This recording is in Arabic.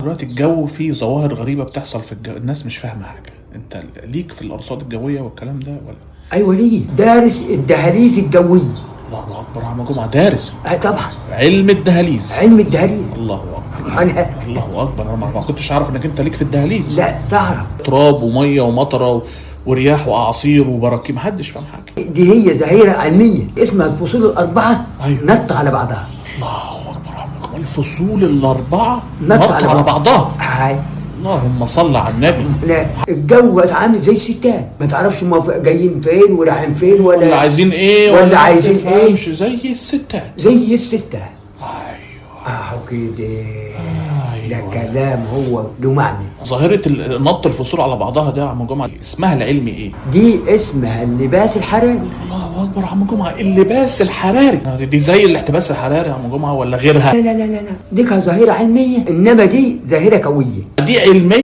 دلوقتي الجو فيه ظواهر غريبة بتحصل في الجو، الناس مش فاهمة حاجة. انت ليك في الأرصاد الجوية والكلام ده ولا؟ ايوه ليه دارس الدهاليز الجويه. الله أكبر، عم جمعة دارس طبعا علم الدهاليز. علم الدهاليز. الله أكبر. أنا الله أكبر، أنا ما كنتش أعرف إنك أنت ليك في الدهاليز. لا تعرف تراب ومية ومطرة ورياح وأعاصير وبراكين، محدش فاهم حاجة. دي هي ظاهره علميه اسمها الفصول الاربعه. أيوة. نط على بعضها. الله أكبر، عم جمعة الفصول الأربعة نط على بعضها. هاي. اللهم صل على النبي. لا الجو عامل زي الستات، ما تعرفش هم جايين فين ورايحين فين ولا عايزين ايه ولا عايزين ايه، زي الستات. زي الستات. ايوه اهو كده. ده أيوة. كلام هو له معنى. ظاهرة نط الفصول على بعضها ده يا عم جمعة اسمها العلمي ايه؟ دي اسمها اللباس الحراري. الله اكبر يا عم جمعة، اللباس الحراري. دي زي الاحتباس الحراري يا عم جمعة ولا غيرها؟ لا لا لا لا، دي كانت ظاهرة علمية، انما دي ظاهرة كوية. دي علمية.